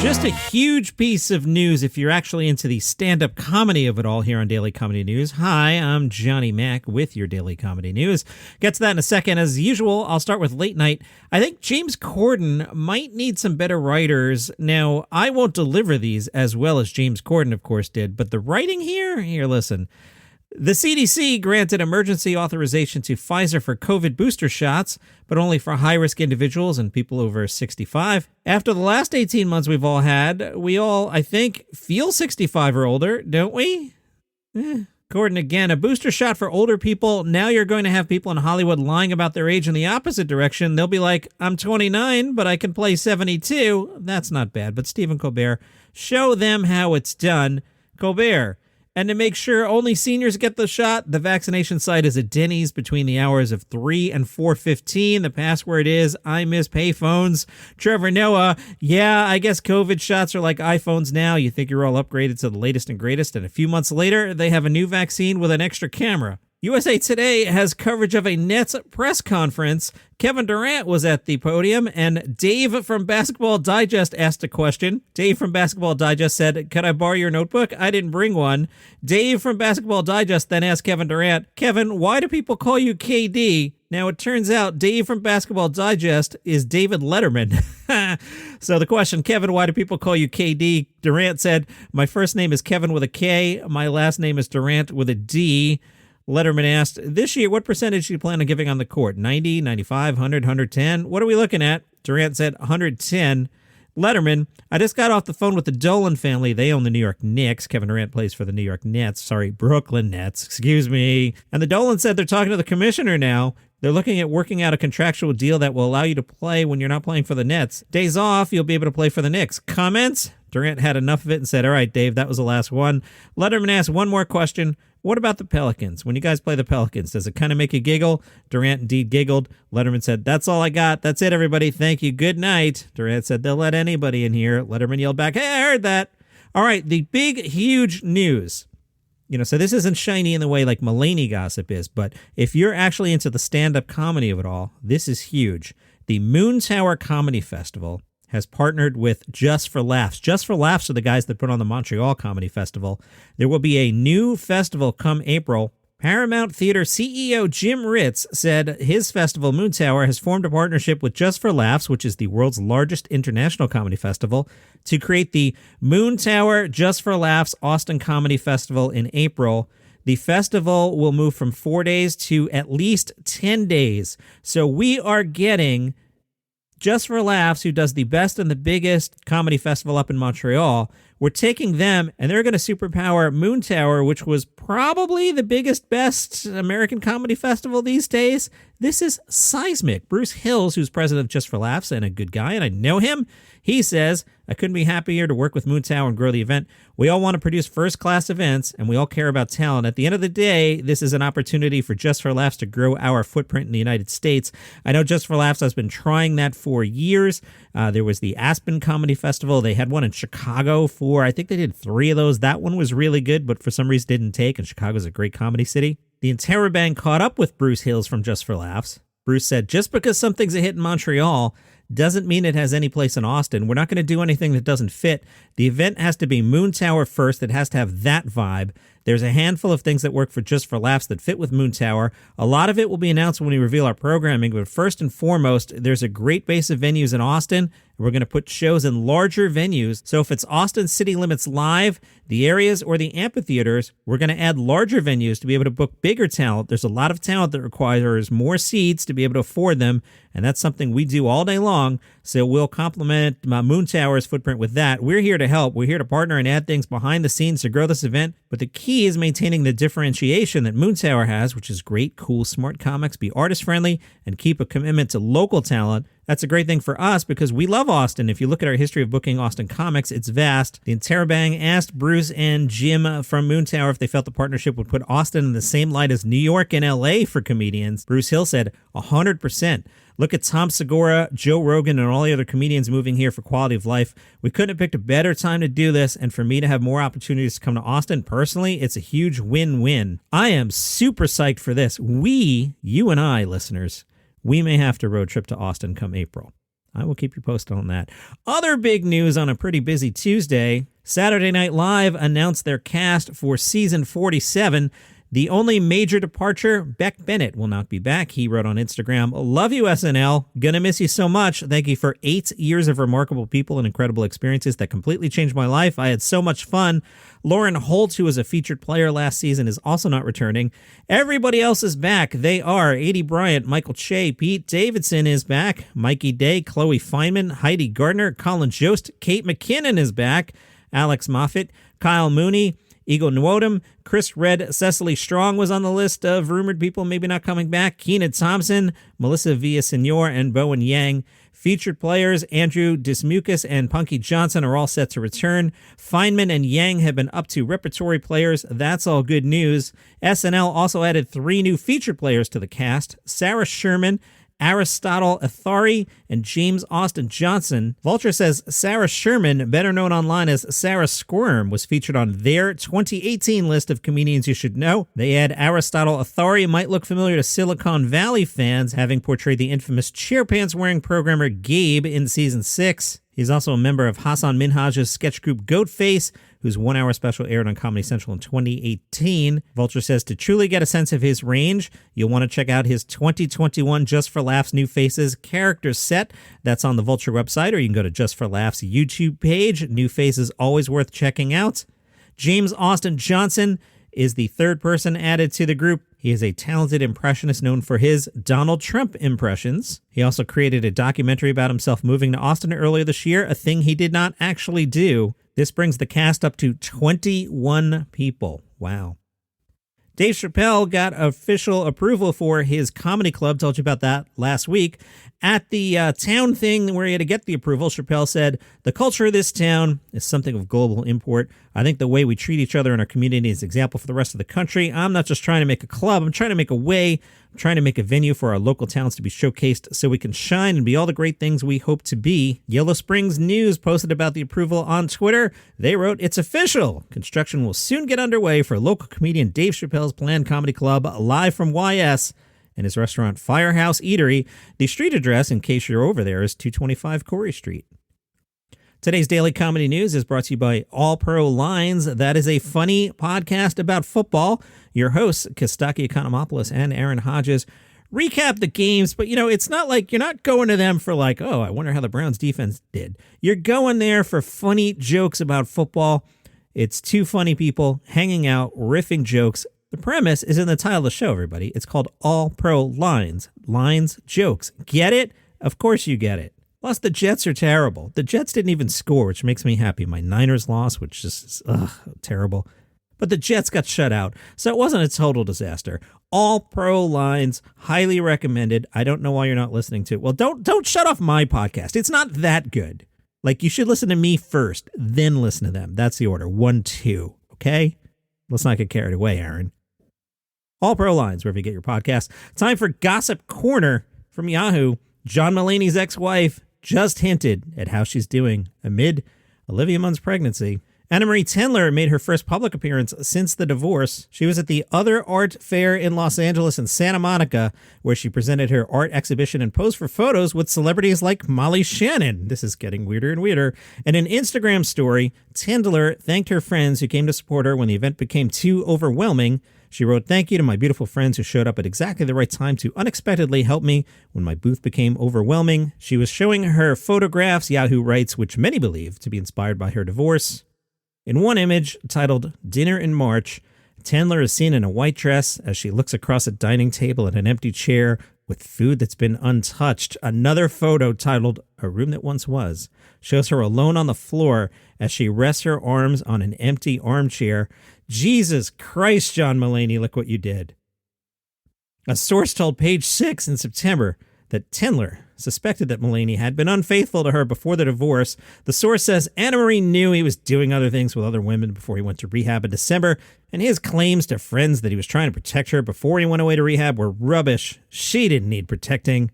Just a huge piece of news if you're actually into the stand-up comedy of it all here on Daily Comedy News. Hi, I'm Johnny Mac with your Daily Comedy News. Get to that in a second. As usual, I'll start with late night. I think James Corden might need some better writers. Now, I won't deliver these as well as James Corden, of course, did, but the writing here, listen. The CDC granted emergency authorization to Pfizer for COVID booster shots, but only for high-risk individuals and people over 65. After the last 18 months we've all had, we all, I think, feel 65 or older, don't we? Gordon, again, a booster shot for older people. Now you're going to have people in Hollywood lying about their age in the opposite direction. They'll be like, I'm 29, but I can play 72. That's not bad. But Stephen Colbert, show them how it's done. Colbert. And to make sure only seniors get the shot, the vaccination site is at Denny's between the hours of 3 and 4:15. The password is, I miss payphones. Trevor Noah, yeah, I guess COVID shots are like iPhones now. You think you're all upgraded to the latest and greatest, and a few months later, they have a new vaccine with an extra camera. USA Today has coverage of a Nets press conference. Kevin Durant was at the podium, and Dave from Basketball Digest asked a question. Dave from Basketball Digest said, could I borrow your notebook? I didn't bring one. Dave from Basketball Digest then asked Kevin Durant, Kevin, why do people call you KD? Now, it turns out Dave from Basketball Digest is David Letterman. So the question, Kevin, why do people call you KD? Durant said, my first name is Kevin with a K. My last name is Durant with a D. Letterman asked, this year, what percentage do you plan on giving on the court? 90, 95, 100, 110? What are we looking at? Durant said 110. Letterman, I just got off the phone with the Dolan family. They own the New York Knicks. Kevin Durant plays for the New York Nets. Sorry, Brooklyn Nets. Excuse me. And the Dolan said they're talking to the commissioner now. They're looking at working out a contractual deal that will allow you to play when you're not playing for the Nets. Days off, you'll be able to play for the Knicks. Comments? Durant had enough of it and said, all right, Dave, that was the last one. Letterman asked one more question. What about the Pelicans? When you guys play the Pelicans, does it kind of make you giggle? Durant indeed giggled. Letterman said, that's all I got. That's it, everybody. Thank you. Good night. Durant said, they'll let anybody in here. Letterman yelled back, hey, I heard that. All right, the big, huge news. So this isn't shiny in the way like Mulaney gossip is, but if you're actually into the stand-up comedy of it all, this is huge. The Moontower Comedy Festival has partnered with Just for Laughs. Just for Laughs are the guys that put on the Montreal Comedy Festival. There will be a new festival come April. Paramount Theater CEO Jim Ritz said his festival, Moontower, has formed a partnership with Just for Laughs, which is the world's largest international comedy festival, to create the Moontower Just for Laughs Austin Comedy Festival in April. The festival will move from 4 days to at least 10 days. So we are getting Just for Laughs, who does the best and the biggest comedy festival up in Montreal. We're taking them, and they're going to superpower Moontower, which was probably the biggest, best American comedy festival these days. This is seismic. Bruce Hills, who's president of Just for Laughs and a good guy, and I know him, he says, I couldn't be happier to work with Moontower and grow the event. We all want to produce first-class events, and we all care about talent. At the end of the day, this is an opportunity for Just for Laughs to grow our footprint in the United States. I know Just for Laughs has been trying that for years. There was the Aspen Comedy Festival. They had one in Chicago I think they did 3 of those. That one was really good, but for some reason didn't take, and Chicago's a great comedy city. The Interrobang caught up with Bruce Hills from Just for Laughs. Bruce said, just because something's a hit in Montreal doesn't mean it has any place in Austin. We're not going to do anything that doesn't fit. The event has to be Moontower first. It has to have that vibe. There's a handful of things that work for Just for Laughs that fit with Moontower. A lot of it will be announced when we reveal our programming, but first and foremost, there's a great base of venues in Austin, and we're going to put shows in larger venues. So if it's Austin City Limits Live, the areas, or the amphitheaters, we're going to add larger venues to be able to book bigger talent. There's a lot of talent that requires more seats to be able to afford them, and that's something we do all day long, so we'll complement Moontower's footprint with that. We're here to help. We're here to partner and add things behind the scenes to grow this event, but the key is maintaining the differentiation that Moontower has, which is great, cool, smart comics, be artist-friendly, and keep a commitment to local talent. That's a great thing for us because we love Austin. If you look at our history of booking Austin comics, it's vast. The Interrobang asked Bruce and Jim from Moontower if they felt the partnership would put Austin in the same light as New York and LA for comedians. Bruce Hill said 100%. Look at Tom Segura, Joe Rogan, and all the other comedians moving here for quality of life. We couldn't have picked a better time to do this, and for me to have more opportunities to come to Austin, personally, it's a huge win-win. I am super psyched for this. You and I, listeners, we may have to road trip to Austin come April. I will keep you posted on that. Other big news on a pretty busy Tuesday. Saturday Night Live announced their cast for season 47. The only major departure, Beck Bennett will not be back. He wrote on Instagram, "Love you, SNL. Gonna miss you so much. Thank you for 8 years of remarkable people and incredible experiences that completely changed my life. I had so much fun." Lauren Holt, who was a featured player last season, is also not returning. Everybody else is back. They are Adie Bryant, Michael Che, Pete Davidson is back, Mikey Day, Chloe Feynman, Heidi Gardner, Colin Jost, Kate McKinnon is back, Alex Moffat, Kyle Mooney, Eagle Nwodum, Chris Redd, Cecily Strong was on the list of rumored people maybe not coming back, Keena Thompson, Melissa Villasenor, and Bowen Yang. Featured players Andrew Dismukas and Punky Johnson are all set to return. Feynman and Yang have been up to repertory players. That's all good news. SNL also added 3 new featured players to the cast. Sarah Sherman, Aristotle Athari, and James Austin Johnson. Vulture says Sarah Sherman, better known online as Sarah Squirm, was featured on their 2018 list of comedians you should know. They add Aristotle Athari, might look familiar to Silicon Valley fans, having portrayed the infamous chair pants-wearing programmer Gabe in season 6. He's also a member of Hassan Minhaj's sketch group Goatface, whose 1-hour special aired on Comedy Central in 2018. Vulture says to truly get a sense of his range, you'll want to check out his 2021 Just for Laughs New Faces character set. That's on the Vulture website, or you can go to Just for Laughs YouTube page. New Faces always worth checking out. James Austin Johnson is the third person added to the group. He is a talented impressionist known for his Donald Trump impressions. He also created a documentary about himself moving to Austin earlier this year, a thing he did not actually do. This brings the cast up to 21 people. Wow. Dave Chappelle got official approval for his comedy club. Told you about that last week. At the town thing where he had to get the approval, Chappelle said, "The culture of this town is something of global import. I think the way we treat each other in our community is an example for the rest of the country. I'm not just trying to make a club. I'm trying to make a way. I'm trying to make a venue for our local talents to be showcased so we can shine and be all the great things we hope to be." Yellow Springs News posted about the approval on Twitter. They wrote, "It's official. Construction will soon get underway for local comedian Dave Chappelle's planned comedy club live from YS and his restaurant Firehouse Eatery. The street address, in case you're over there, is 225 Corey Street." Today's Daily Comedy News is brought to you by All Pro Lines. That is a funny podcast about football. Your hosts, Kostaki Economopoulos and Aaron Hodges, recap the games, but, it's not like you're not going to them for like, oh, I wonder how the Browns defense did. You're going there for funny jokes about football. It's 2 funny people hanging out, riffing jokes. The premise is in the title of the show, everybody. It's called All Pro Lines. Lines, jokes. Get it? Of course you get it. Plus, the Jets are terrible. The Jets didn't even score, which makes me happy. My Niners lost, which is terrible. But the Jets got shut out, so it wasn't a total disaster. All Pro Lines, highly recommended. I don't know why you're not listening to it. Well, don't shut off my podcast. It's not that good. Like, you should listen to me first, then listen to them. That's the order. 1, 2. Okay? Let's not get carried away, Aaron. All Pro Lines, wherever you get your podcast. Time for Gossip Corner from Yahoo. John Mulaney's ex-wife just hinted at how she's doing amid Olivia Munn's pregnancy. Anna Marie Tendler made her first public appearance since the divorce. She was at the Other Art Fair in Los Angeles and Santa Monica, where she presented her art exhibition and posed for photos with celebrities like Molly Shannon. This is getting weirder and weirder. In an Instagram story, Tendler thanked her friends who came to support her when the event became too overwhelming. She wrote, "Thank you to my beautiful friends who showed up at exactly the right time to unexpectedly help me when my booth became overwhelming." She was showing her photographs, Yahoo writes, which many believe to be inspired by her divorce. In one image, titled Dinner in March, Tendler is seen in a white dress as she looks across a dining table at an empty chair with food that's been untouched. Another photo, titled A Room That Once Was, shows her alone on the floor as she rests her arms on an empty armchair. Jesus Christ, John Mulaney, look what you did. A source told Page Six in September that Tendler suspected that Mulaney had been unfaithful to her before the divorce. The source says Anna Marie knew he was doing other things with other women before he went to rehab in December, and his claims to friends that he was trying to protect her before he went away to rehab were rubbish. She didn't need protecting.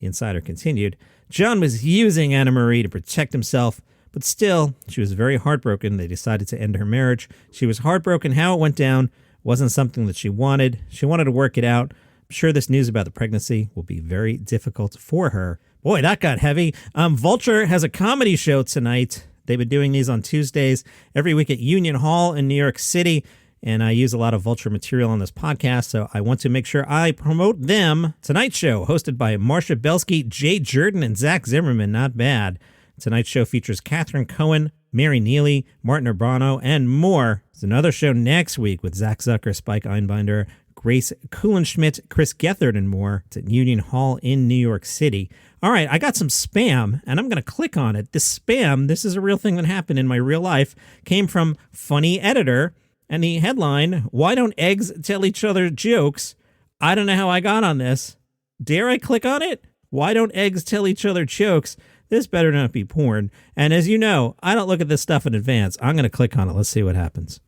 The insider continued, John was using Anna Marie to protect himself, but still, she was very heartbroken. They decided to end her marriage. She was heartbroken how it went down. Wasn't something that she wanted. She wanted to work it out. I'm sure this news about the pregnancy will be very difficult for her. Boy, that got heavy. Vulture has a comedy show tonight. They've been doing these on Tuesdays every week at Union Hall in New York City. And I use a lot of Vulture material on this podcast, so I want to make sure I promote them. Tonight's show, hosted by Marsha Belsky, Jay Jordan, and Zach Zimmerman. Not bad. Tonight's show features Catherine Cohen, Mary Neely, Martin Urbano, and more. There's another show next week with Zach Zucker, Spike Einbinder, Grace Kuhlenschmidt, Chris Gethard, and more. It's at Union Hall in New York City. All right, I got some spam, and I'm going to click on it. This spam, this is a real thing that happened in my real life, came from Funny Editor, and the headline, Why Don't Eggs Tell Each Other Jokes? I don't know how I got on this. Dare I click on it? Why don't eggs tell each other jokes? This better not be porn. And as you know, I don't look at this stuff in advance. I'm going to click on it. Let's see what happens.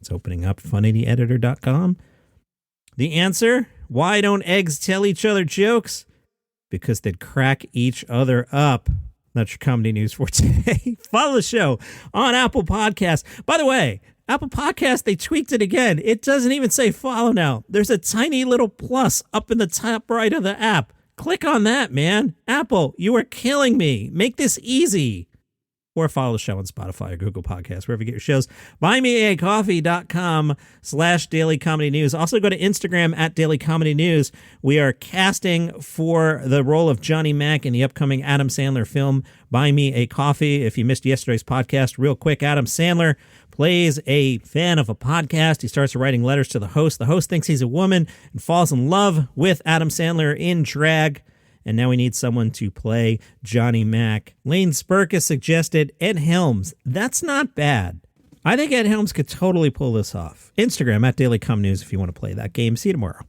It's opening up funnyeditor.com. The answer, why don't eggs tell each other jokes? Because they'd crack each other up. That's your comedy news for today. Follow the show on Apple Podcasts. By the way, Apple Podcasts, they tweaked it again. It doesn't even say follow now. There's a tiny little plus up in the top right of the app. Click on that, man. Apple, you are killing me. Make this easy. Or follow the show on Spotify or Google Podcasts, wherever you get your shows. BuyMeACoffee.com/Daily Comedy News. Also go to Instagram at Daily Comedy News. We are casting for the role of Johnny Mack in the upcoming Adam Sandler film, Buy Me a Coffee. If you missed yesterday's podcast, real quick, Adam Sandler plays a fan of a podcast. He starts writing letters to the host. The host thinks he's a woman and falls in love with Adam Sandler in drag. And now we need someone to play Johnny Mack. Lane Spurka suggested Ed Helms. That's not bad. I think Ed Helms could totally pull this off. Instagram at Daily Com News if you want to play that game. See you tomorrow.